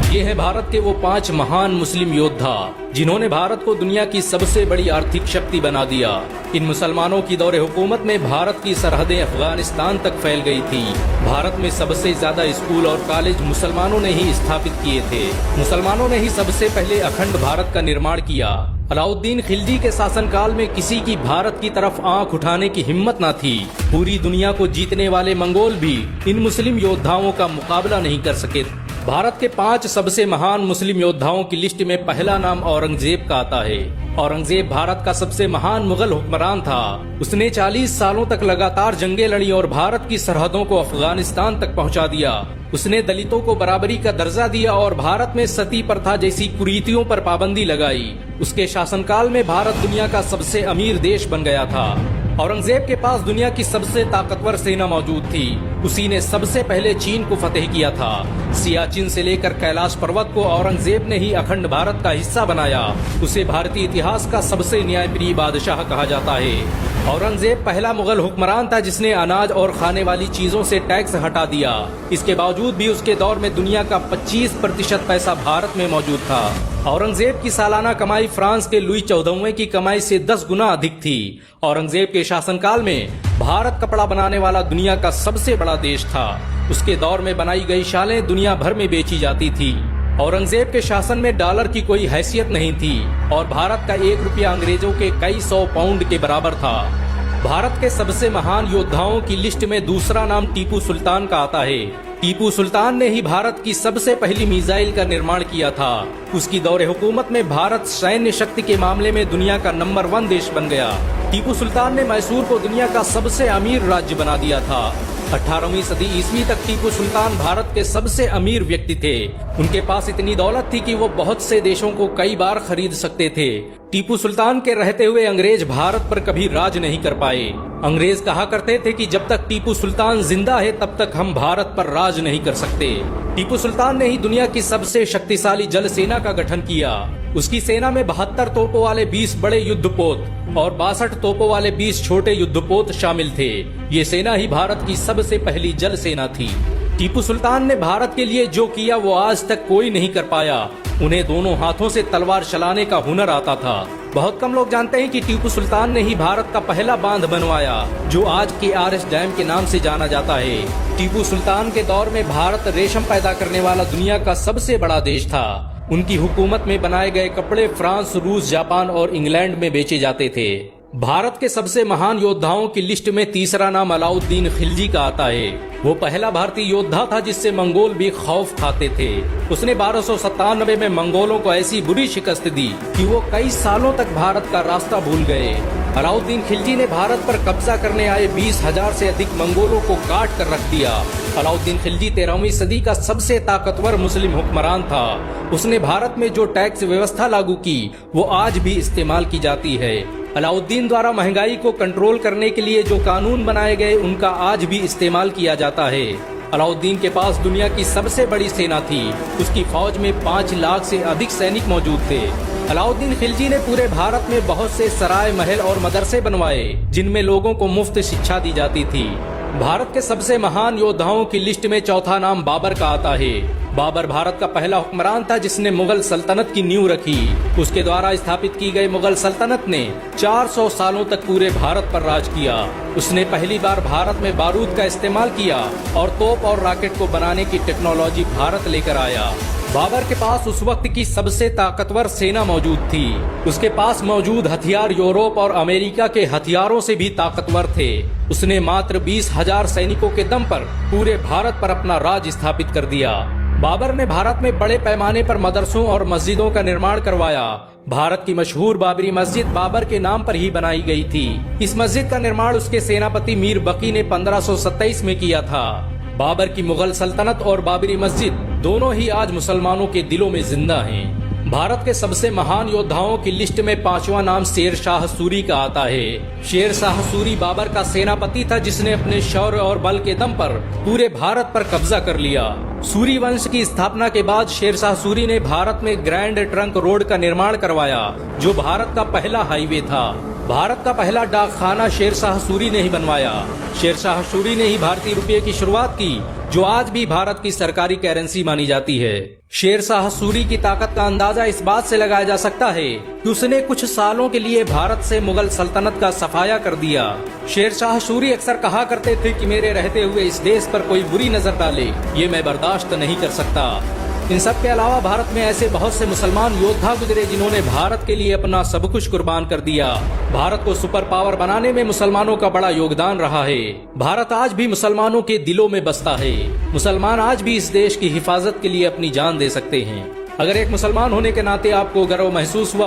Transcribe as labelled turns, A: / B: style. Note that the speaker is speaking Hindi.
A: ये है भारत के वो 5 महान मुस्लिम योद्धा जिन्होंने भारत को दुनिया की सबसे बड़ी आर्थिक शक्ति बना दिया। इन मुसलमानों की दौरे हुकूमत में भारत की सरहदें अफगानिस्तान तक फैल गई थी। भारत में सबसे ज्यादा स्कूल और कॉलेज मुसलमानों ने ही स्थापित किए थे। मुसलमानों ने ही सबसे पहले अखंड भारत का निर्माण किया। अलाउद्दीन खिलजी के शासनकाल में किसी की भारत की तरफ आंख उठाने की हिम्मत न थी। पूरी दुनिया को जीतने वाले मंगोल भी इन मुस्लिम योद्धाओं का मुकाबला नहीं कर सके। भारत के 5 सबसे महान मुस्लिम योद्धाओं की लिस्ट में पहला नाम औरंगजेब का आता है। औरंगजेब भारत का सबसे महान मुगल हुक्मरान था। उसने 40 सालों तक लगातार जंगें लड़ी और भारत की सरहदों को अफगानिस्तान तक पहुंचा दिया। उसने दलितों को बराबरी का दर्जा दिया और भारत में सती प्रथा जैसी कुरीतियों पर पाबंदी लगाई। उसके शासनकाल में भारत दुनिया का सबसे अमीर देश बन गया था। औरंगजेब के पास दुनिया की सबसे ताकतवर सेना मौजूद थी। उसी ने सबसे पहले चीन को फतेह किया था। सियाचिन से लेकर कैलाश पर्वत को औरंगजेब ने ही अखंड भारत का हिस्सा बनाया। उसे भारतीय इतिहास का सबसे न्यायप्रिय बादशाह कहा जाता है। औरंगजेब पहला मुगल हुक्मरान था जिसने अनाज और खाने वाली चीजों से टैक्स हटा दिया। इसके बावजूद भी उसके दौर में दुनिया का 25% पैसा भारत में मौजूद था। औरंगजेब की सालाना कमाई फ्रांस के लुई 14वें की कमाई से 10 गुना अधिक थी। औरंगजेब के शासनकाल में भारत कपड़ा बनाने वाला दुनिया का सबसे बड़ा देश था। उसके दौर में बनाई गई शालें दुनिया भर में बेची जाती थी। औरंगजेब के शासन में डॉलर की कोई हैसियत नहीं थी और भारत का 1 रुपया अंग्रेजों के कई 100 पाउंड के बराबर था। भारत के सबसे महान योद्धाओं की लिस्ट में दूसरा नाम टीपू सुल्तान का आता है। टीपू सुल्तान ने ही भारत की सबसे पहली मिसाइल का निर्माण किया था। उसकी दौरे हुकूमत में भारत सैन्य शक्ति के मामले में दुनिया का नंबर 1 देश बन गया। टीपू सुल्तान ने मैसूर को दुनिया का सबसे अमीर राज्य बना दिया था। 18वीं सदी ईस्वी तक टीपू सुल्तान भारत के सबसे अमीर व्यक्ति थे। उनके पास इतनी दौलत थी कि वो बहुत से देशों को कई बार खरीद सकते थे। टीपू सुल्तान के रहते हुए अंग्रेज भारत पर कभी राज नहीं कर पाए। अंग्रेज कहा करते थे कि जब तक टीपू सुल्तान जिंदा है तब तक हम भारत पर राज नहीं कर सकते। टीपू सुल्तान ने ही दुनिया की सबसे शक्तिशाली जल सेना का गठन किया। उसकी सेना में 72 तोपों वाले 20 बड़े युद्धपोत और 62 तोपों वाले 20 छोटे युद्धपोत शामिल थे। ये सेना ही भारत की सबसे पहली जल सेना थी। टीपू सुल्तान ने भारत के लिए जो किया वो आज तक कोई नहीं कर पाया। उन्हें दोनों हाथों से तलवार चलाने का हुनर आता था। बहुत कम लोग जानते हैं कि टीपू सुल्तान ने ही भारत का पहला बांध बनवाया जो आज के आरएस डैम के नाम से जाना जाता है। टीपू सुल्तान के दौर में भारत रेशम पैदा करने वाला दुनिया का सबसे बड़ा देश था। उनकी हुकूमत में बनाए गए कपड़े फ्रांस, रूस, जापान और इंग्लैंड में बेचे जाते थे। भारत के सबसे महान योद्धाओं की लिस्ट में तीसरा नाम अलाउद्दीन खिलजी का आता है। वो पहला भारतीय योद्धा था जिससे मंगोल भी खौफ खाते थे। उसने 1297 में मंगोलों को ऐसी बुरी शिकस्त दी कि वो कई सालों तक भारत का रास्ता भूल गए। अलाउद्दीन खिलजी ने भारत पर कब्जा करने आए 20,000 से अधिक मंगोलों को काट कर रख दिया। अलाउद्दीन खिलजी 13वीं सदी का सबसे ताकतवर मुस्लिम हुक्मरान था। उसने भारत में जो टैक्स व्यवस्था लागू की वो आज भी इस्तेमाल की जाती है। अलाउद्दीन द्वारा महंगाई को कंट्रोल करने के लिए जो कानून बनाए गए उनका आज भी इस्तेमाल किया जाता है। अलाउद्दीन के पास दुनिया की सबसे बड़ी सेना थी। उसकी फौज में 5 लाख से अधिक सैनिक मौजूद थे। अलाउद्दीन खिलजी ने पूरे भारत में बहुत से सराय, महल और मदरसे बनवाए जिनमें लोगों को मुफ्त शिक्षा दी जाती थी। भारत के सबसे महान योद्धाओं की लिस्ट में चौथा नाम बाबर का आता है। बाबर भारत का पहला हुक्मरान था जिसने मुगल सल्तनत की नींव रखी। उसके द्वारा स्थापित की गई मुगल सल्तनत ने 400 सालों तक पूरे भारत पर राज किया। उसने पहली बार भारत में बारूद का इस्तेमाल किया और तोप और रॉकेट को बनाने की टेक्नोलॉजी भारत लेकर आया। बाबर के पास उस वक्त की सबसे ताकतवर सेना मौजूद थी। उसके पास मौजूद हथियार यूरोप और अमेरिका के हथियारों से भी ताकतवर थे। उसने मात्र 20,000 सैनिकों के दम पर पूरे भारत पर अपना राज स्थापित कर दिया। बाबर ने भारत में बड़े पैमाने पर मदरसों और मस्जिदों का निर्माण करवाया। भारत की मशहूर बाबरी मस्जिद बाबर के नाम पर ही बनाई गई थी। इस मस्जिद का निर्माण उसके सेनापति मीर बकी ने 1527 में किया था। बाबर की मुगल सल्तनत और बाबरी मस्जिद दोनों ही आज मुसलमानों के दिलों में जिंदा हैं। भारत के सबसे महान योद्धाओं की लिस्ट में 5वां नाम शेर शाह सूरी का आता है। शेर शाह सूरी बाबर का सेनापति था जिसने अपने शौर्य और बल के दम पर पूरे भारत पर कब्जा कर लिया। सूरी वंश की स्थापना के बाद शेर शाह सूरी ने भारत में ग्रैंड ट्रंक रोड का निर्माण करवाया जो भारत का पहला हाईवे था। भारत का पहला डाकखाना शेरशाह सूरी ने ही बनवाया। शेरशाह सूरी ने ही भारतीय रुपये की शुरुआत की, जो आज भी भारत की सरकारी करेंसी मानी जाती है। शेरशाह सूरी की ताकत का अंदाजा इस बात से लगाया जा सकता है कि उसने कुछ सालों के लिए भारत से मुगल सल्तनत का सफाया कर दिया। शेरशाह सूरी अक्सर कहा करते थे कि मेरे रहते हुए इस देश पर कोई बुरी नजर डाले, ये मैं बर्दाश्त नहीं कर सकता। इन सब के अलावा भारत में ऐसे बहुत से मुसलमान योद्धा गुजरे जिन्होंने भारत के लिए अपना सब कुछ कुर्बान कर दिया। भारत को सुपर पावर बनाने में मुसलमानों का बड़ा योगदान रहा है। भारत आज भी मुसलमानों के दिलों में बसता है। मुसलमान आज भी इस देश की हिफाजत के लिए अपनी जान दे सकते हैं। अगर एक मुसलमान होने के नाते आपको गर्व महसूस हुआ